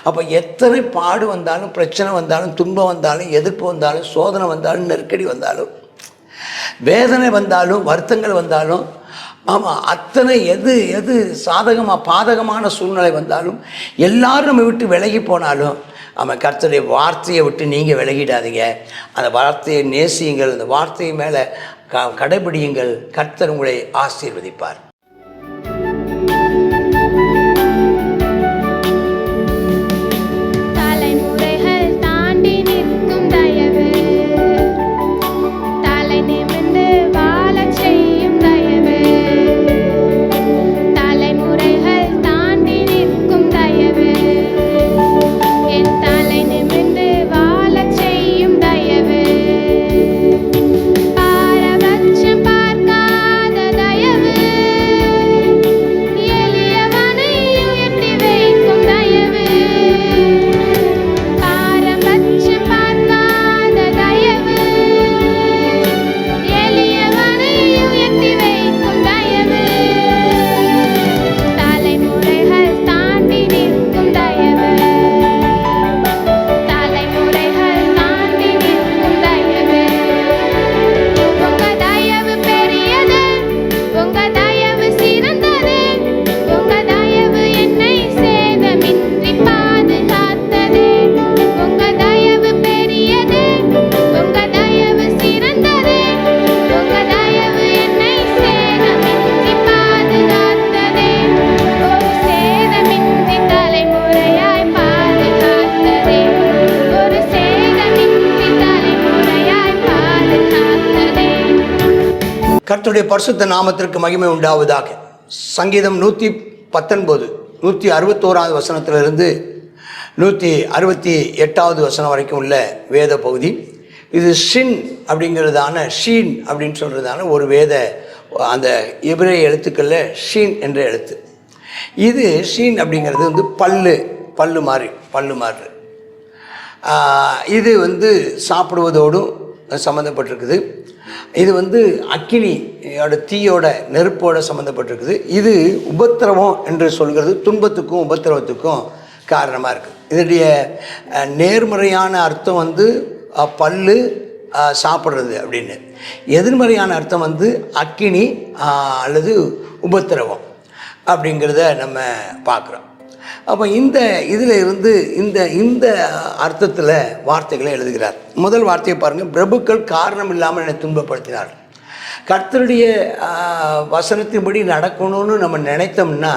அப்போ எத்தனை பாடு வந்தாலும், பிரச்சனை வந்தாலும், துன்பம் வந்தாலும், எதிர்ப்பு வந்தாலும், சோதனை வந்தாலும், நெருக்கடி வந்தாலும், வேதனை வந்தாலும், வருத்தங்கள் வந்தாலும், ஆமாம், அத்தனை எது சாதகமாக பாதகமான சூழ்நிலை வந்தாலும், எல்லாரும் நம்ம விட்டு விலகி போனாலும், ஆமாம், கர்த்தருடைய வார்த்தையை விட்டு நீங்கள் விலகிடாதீங்க. அந்த வார்த்தையை நேசியுங்கள், அந்த வார்த்தையை மேலே கடைபிடியுங்கள். கர்த்தர் உங்களை ஆசீர்வதிப்பார். கர்த்தருடைய பரிசுத்த நாமத்திற்கு மகிமை உண்டாவதாக. சங்கீதம் 119 161 வசனத்திலிருந்து 168 வசனம் வரைக்கும் உள்ள வேத பகுதி. இது ஷின் அப்படிங்கிறதான ஷீன் அப்படின்னு சொல்கிறதான ஒரு வேத, அந்த எபிரேய எழுத்துக்களில் ஷீன் என்ற எழுத்து. இது ஷீன் அப்படிங்கிறது வந்து பல்லு மாதிரி. இது வந்து சாப்பிடுவதோடும் சம்மந்தப்பட்டிருக்குது. இது வந்து அக்கினியோட தீயோட நெருப்போட சம்மந்தப்பட்டிருக்குது. இது உபத்திரவம் என்று சொல்கிறது, துன்பத்துக்கும் உபத்திரவத்துக்கும் காரணமாக இருக்குது. இதனுடைய நேர்மறையான அர்த்தம் வந்து பல்லு சாப்பிட்றது அப்படின்னு. எதிர்மறையான அர்த்தம் வந்து அக்கினி அல்லது உபத்திரவம் அப்படிங்கிறத நம்ம பார்க்குறோம். அப்போ இந்த இதில் இருந்து இந்த அர்த்தத்தில் வார்த்தைகளை எழுதுகிறார். முதல் வார்த்தையை பாருங்கள். பிரபுக்கள் காரணம் இல்லாமல் என்னை துன்பப்படுத்தினார். கர்த்தருடைய வசனத்தின்படி நடக்கணும்னு நம்ம நினைத்தோம்னா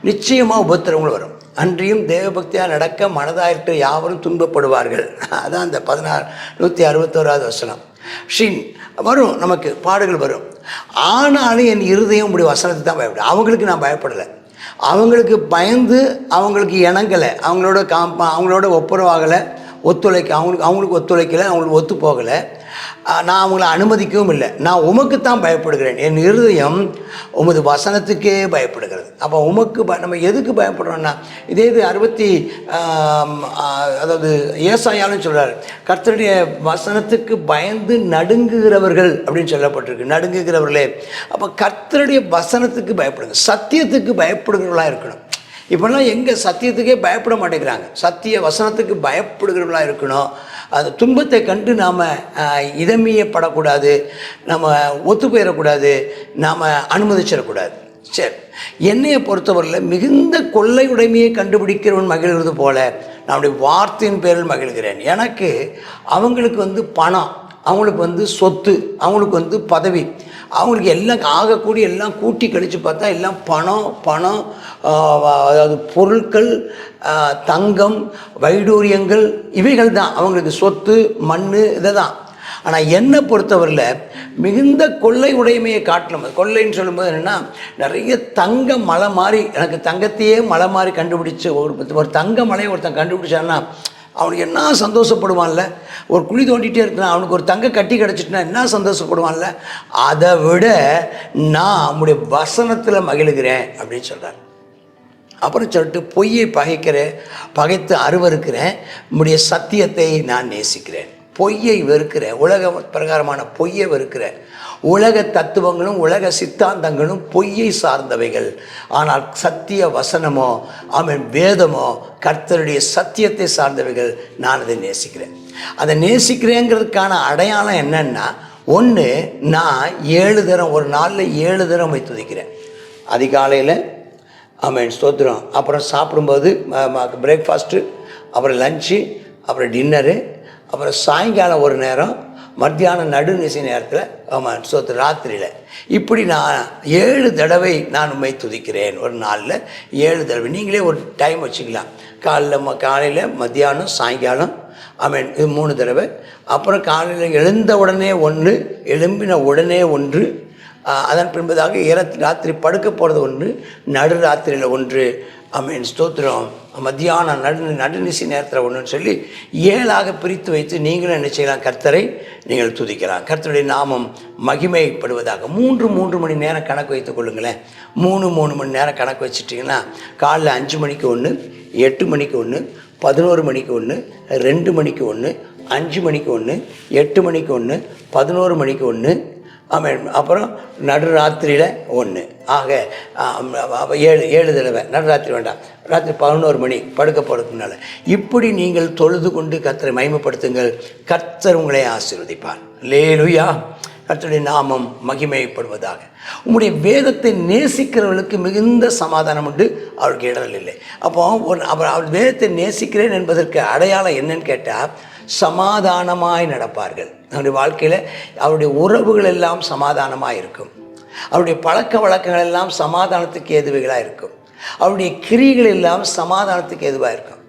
நிச்சயமாக உபத்திரவங்கள் வரும். அன்றியும் தேவபக்தியாக நடக்க மனதாயிட்டு யாவரும் துன்பப்படுவார்கள். அதான் அந்த 161 வசனம். ஷின் வரும், நமக்கு பாடுகள் வரும். ஆனாலும் என் இருதயம் இப்படி வசனத்தை தான் பயப்படும். அவங்களுக்கு நான் பயப்படலை. அவங்களுக்கு பயந்து அவங்களுக்கு இணங்கலை, அவங்களோட ஒப்புரவாகலை, அவங்களுக்கு ஒத்துழைக்கலை, அவங்களுக்கு ஒத்து போகலை. நான் அவங்கள அனுமதிக்கவும் இல்லை. நான் உமக்குத்தான் பயப்படுகிறேன். என் இருதயம் உமது வசனத்துக்கே பயப்படுகிறது. அப்போ உமக்கு நம்ம எதுக்கு பயப்படுறோன்னா, இதே இது அதாவது ஏசாயாலும் சொல்கிறார், கர்த்தருடைய வசனத்துக்கு பயந்து நடுங்குகிறவர்கள் அப்படின்னு சொல்லப்பட்டிருக்கு. நடுங்குகிறவர்களே. அப்போ கர்த்தருடைய வசனத்துக்கு பயப்படுங்க, சத்தியத்துக்கு பயப்படுகிறவர்களாக இருக்கணும். இப்போல்லாம் எங்கே சத்தியத்துக்கே பயப்பட மாட்டேங்கிறாங்க. சத்திய வசனத்துக்கு பயப்படுகிறவர்களாக இருக்கணும். அந்த துன்பத்தை கண்டு நாம் இதமியப்படக்கூடாது, நம்ம ஒத்து போயிடக்கூடாது, நாம் அனுமதிச்சிடக்கூடாது. சரி, என்னையை பொறுத்தவரையில் மிகுந்த கொள்ளை உடைமையை கண்டுபிடிக்கிறவன் மகிழ்கிறது போல நம்முடைய வார்த்தையின் பேரில் மகிழ்கிறேன். எனக்கு அவங்களுக்கு வந்து பணம், அவங்களுக்கு வந்து சொத்து, அவங்களுக்கு வந்து பதவி, அவங்களுக்கு எல்லாம் ஆகக்கூடிய எல்லாம் கூட்டி கழித்து பார்த்தா எல்லாம் பணம், அதாவது பொருட்கள், தங்கம், வைடூரியங்கள், இவைகள் தான் அவங்களுக்கு சொத்து, மண், இதை தான். ஆனால் என்னை பொறுத்தவரையில் மிகுந்த கொள்ளை உடைமையை காட்டணும். கொள்ளைன்னு சொல்லும்போது என்னென்னா, நிறைய தங்க மலை மாதிரி, எனக்கு தங்கத்தையே மலை மாதிரி கண்டுபிடிச்சி ஒரு தங்க மலையை ஒருத்தன் கண்டுபிடிச்சான்னா அவனுக்கு என்ன சந்தோஷப்படுவான்ல. ஒரு குழி தோண்டிகிட்டே இருக்கிறான், அவனுக்கு ஒரு தங்க கட்டி கிடச்சிட்டுனா என்ன சந்தோஷப்படுவான்ல. அதை விட நான் நம்முடைய வசனத்தில் மகிழ்கிறேன் அப்படின்னு சொல்கிறார். அப்புறம் சொல்லிட்டு பொய்யை பகைத்து அருவருக்கிறேன், நம்முடைய சத்தியத்தை நான் நேசிக்கிறேன். பொய்யை வெறுக்கிற, உலக பிரகாரமான பொய்யை வெறுக்கிற. உலக தத்துவங்களும் உலக சித்தாந்தங்களும் பொய்யை சார்ந்தவைகள். ஆனால் சத்திய வசனமோ வேதமோ கர்த்தருடைய சத்தியத்தை சார்ந்தவைகள். நான் அதை நேசிக்கிறேன். அதை நேசிக்கிறேங்கிறதுக்கான அடையாளம் என்னன்னா, ஒன்று, நான் 7 தரம், ஒரு நாளில் 7 தரம் போய் துதிக்கிறேன். அதிகாலையில் ஸ்தோத்திரம், அப்புறம் சாப்பிடும்போது பிரேக்ஃபாஸ்ட்டு, அப்புறம் லஞ்சு, அப்புறம் டின்னரு, அப்புறம் சாயங்காலம் ஒரு நேரம், மத்தியானம் நடுநிசி நேரத்தில், ஸ்தோத்திரம் ராத்திரியில். இப்படி நான் 7 தடவை நான் உண்மை துதிக்கிறேன். ஒரு நாளில் 7 தடவை. நீங்களே ஒரு டைம் வச்சுக்கலாம். காலையில், மத்தியானம், சாயங்காலம், இது 3 தடவை. அப்புறம் காலையில் எழுந்த உடனே 1, எழும்பின உடனே 1, அதன் பின்பதாக ராத்திரி படுக்க போகிறது 1, நடு ராத்திரியில் 1, ஸ்தோத்திரம், மத்தியானம் நடுநிசி நேரத்தில் 1ன்னு சொல்லி 7ஆக பிரித்து வைத்து நீங்களும் என்ன செய்யலாம், கர்த்தரை நீங்கள் துதிக்கலாம். கர்த்தருடைய நாமம் மகிமைப்படுவதாக. 3 மணி நேரம் கணக்கு வைத்து கொள்ளுங்களேன். 3 மணி நேரம் கணக்கு வச்சுட்டிங்கன்னா, காலைல 5 மணிக்கு 1, 8 மணிக்கு 1, 11 மணிக்கு 1, 2 மணிக்கு 1, 5 மணிக்கு 1, 8 மணிக்கு 1, 11 மணிக்கு 1, அப்புறம் நடுராத்திரியில் 1. ஆக 7 தடவை. நடுராத்திரி வேண்டாம், ராத்திரி 11 மணி படுக்க போகிறதுனால. இப்படி நீங்கள் தொழுது கொண்டு கர்த்தரை மகிமைப்படுத்துங்கள். கர்த்தர் உங்களை ஆசீர்வதிப்பார். அல்லேலூயா. கர்த்தருடைய நாமம் மகிமைப்படுவதாக. உங்களுடைய வேதத்தை நேசிக்கிறவர்களுக்கு மிகுந்த சமாதானம் உண்டு, அவருக்கு இடரல் இல்லை. அப்போ அவர் வேதத்தை நேசிக்கிறேன் என்பதற்கு அடையாளம் என்னன்னு கேட்டால், சமாதானமாய் நடப்பார்கள். அவருடைய வாழ்க்கையில் அவருடைய உறவுகள் எல்லாம் சமாதானமாக இருக்கும். அவருடைய பழக்க வழக்கங்கள் எல்லாம் சமாதானத்துக்கு ஏதுவைகளாக இருக்கும். அவருடைய கிரிகள் எல்லாம் சமாதானத்துக்கு ஏதுவாக இருக்கும்.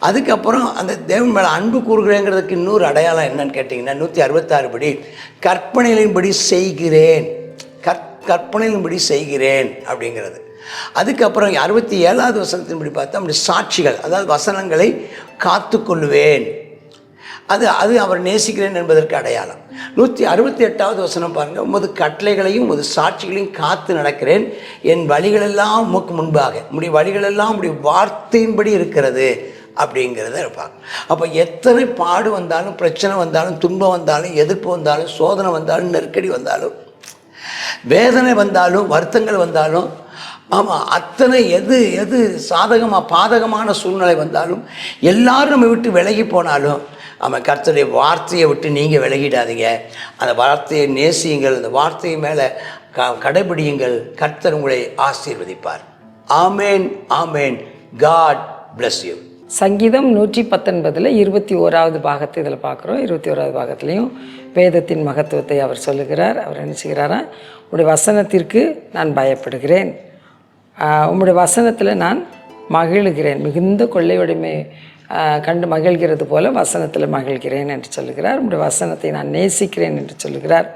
அதுக்கப்புறம் அந்த தேவன் மேலே அன்பு கூறுகிறேங்கிறதுக்கு இன்னொரு அடையாளம் என்னன்னு கேட்டிங்கன்னா, 166 படி கற்பனைகளின்படி செய்கிறேன், கற்பனைகளின்படி செய்கிறேன் அப்படிங்கிறது. அதுக்கப்புறம் 67வது வசனத்தின்படி பார்த்தா நம்முடைய சாட்சிகள், அதாவது வசனங்களை காத்து கொள்ளுவேன். அது அவர் நேசிக்கிறேன் என்பதற்கு அடையாளம். 168வது வசனம் பாருங்கள். உமது கட்டளைகளையும் உமது சாட்சிகளையும் காத்து நடக்கிறேன். என் வழிகளெல்லாம் உமக்கு முன்பாக, உம்முடைய வழிகளெல்லாம் உம்முடைய வார்த்தையின்படி இருக்கிறது அப்படிங்கிறத இருப்பாங்க. அப்போ எத்தனை பாடு வந்தாலும், பிரச்சனை வந்தாலும், துன்பம் வந்தாலும், எதிர்ப்பு வந்தாலும், சோதனை வந்தாலும், நெருக்கடி வந்தாலும், வேதனை வந்தாலும், வருத்தங்கள் வந்தாலும், அத்தனை எது சாதகமாக பாதகமான சூழ்நிலை வந்தாலும், எல்லாரும் நம்ம விட்டு விலகி போனாலும், கர்த்தருடைய வார்த்தையை விட்டு நீங்கள் விலகிடாதீங்க. அந்த வார்த்தையை நேசியுங்கள். அந்த வார்த்தையை மேலே கடைபிடியுங்கள். கர்த்தர் உங்களை ஆசீர்வதிப்பார். ஆமேன், ஆமேன். God bless you. சங்கீதம் 119 21வது பாகத்தை இதில் பார்க்குறோம். 21வது பாகத்துலேயும் வேதத்தின் மகத்துவத்தை அவர் சொல்லுகிறார். அவர் என்ன செய்கிறாரா, உங்களுடைய வசனத்திற்கு நான் பயப்படுகிறேன், உங்களுடைய வசனத்தில் நான் மகிழ்கிறேன், மிகுந்த கொள்ளை வடிமை கண்டு மகிழ்கிறது போல வசனத்தில் மகிழ்கிறேன் என்று சொல்லுகிறார். உங்களுடைய வசனத்தை நான் நேசிக்கிறேன் என்று சொல்லுகிறார்.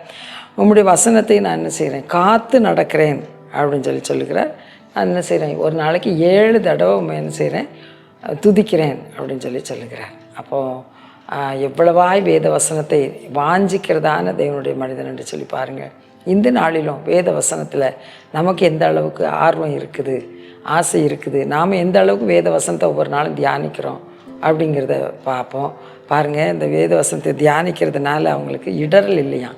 உங்களுடைய வசனத்தை நான் என்ன செய்கிறேன், காத்து நடக்கிறேன் அப்படின்னு சொல்லுகிறார். நான் என்ன செய்கிறேன், ஒரு நாளைக்கு 7 தடவை என்ன செய்கிறேன், துதிக்கிறேன் அப்படின்னு சொல்லுகிறார். அப்போது எவ்வளவாய் வேத வசனத்தை வாஞ்சிக்கிறதான தேவனுடைய மனிதன் என்று சொல்லி பாருங்கள். இந்த நாளிலும் வேத வசனத்தில் நமக்கு எந்த அளவுக்கு ஆர்வம் இருக்குது, ஆசை இருக்குது, நாம் எந்த அளவுக்கு வேத வசனத்தை ஒவ்வொரு நாளும் தியானிக்கிறோம் அப்படிங்கிறத பார்ப்போம். பாருங்கள், இந்த வேத வசனத்தை தியானிக்கிறதுனால அவங்களுக்கு இடரல் இல்லையா,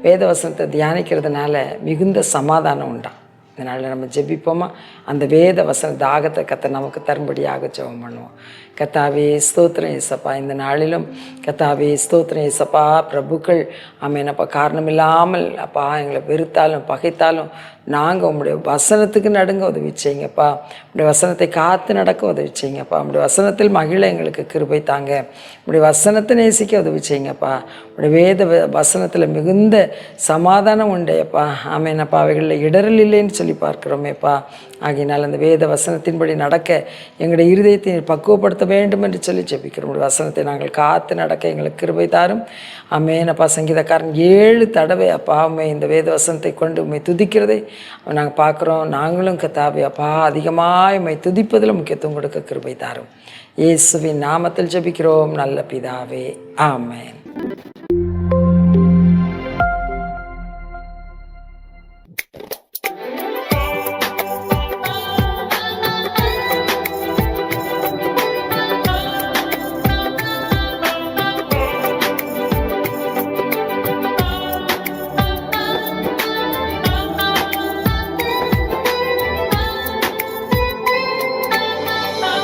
வேத வசனத்தை தியானிக்கிறதுனால மிகுந்த சமாதானம் உண்டாம். இதனால் நம்ம ஜெபிப்போமா, அந்த வேத வசன தாகத்தை கர்த்தர் நமக்கு தரும்படியாக ஜெபம் பண்ணுவோம். கர்த்தாவே ஸ்தோத்திரம் ஏசப்பா, இந்த நாளிலும் கர்த்தாவே ஸ்தோத்திரம் ஏசப்பா. பிரபுக்கள் ஆமேனப்பா காரணமில்லாமல் அப்பா எங்களை வெறுத்தாலும் பகைத்தாலும் நாங்கள் உங்களுடைய வசனத்துக்கு நடுங்க உதவி செய்யுங்கப்பா. உங்களுடைய வசனத்தை காத்து நடக்க உதவி செய்யுங்கப்பா. உங்களுடைய வசனத்தில் மகிழ எங்களுக்கு கிருபை தாங்க. உங்களுடைய வசனத்தை நேசிக்க உதவி செய்யுங்கப்பா. உங்களுடைய வேத வசனத்தில் மிகுந்த சமாதானம் உண்டையப்பா. ஆமேனப்பா, அவைகளில் இடரல் இல்லைன்னு சொல்லி பார்க்குறோமேப்பா. ஆகையினால் அந்த வேத வசனத்தின்படி நடக்க எங்களுடைய இருதயத்தை பக்குவப்படுத்த வேண்டும் என்று சொல்லி ஜெபிக்கிறோம். உங்களுடைய வசனத்தை நாங்கள் காத்து நடக்க எங்களுக்கு கிருபை தாரும். ஆமேனப்பா. சங்கீதக்காரன் 7 தடவை அப்பா உண்மை இந்த வேத வசனத்தை கொண்டு உண்மை துதிக்கிறதை நாங்கள் பார்க்குறோம். நாங்களும் கர்த்தாவே அப்பா அதிகமாக உண்மை துதிப்பதில் முக்கியத்துவம் கொடுக்க கிருபை தாரும். இயேசுவின் நாமத்தில் ஜெபிக்கிறோம் நல்ல பிதாவே. ஆமென்.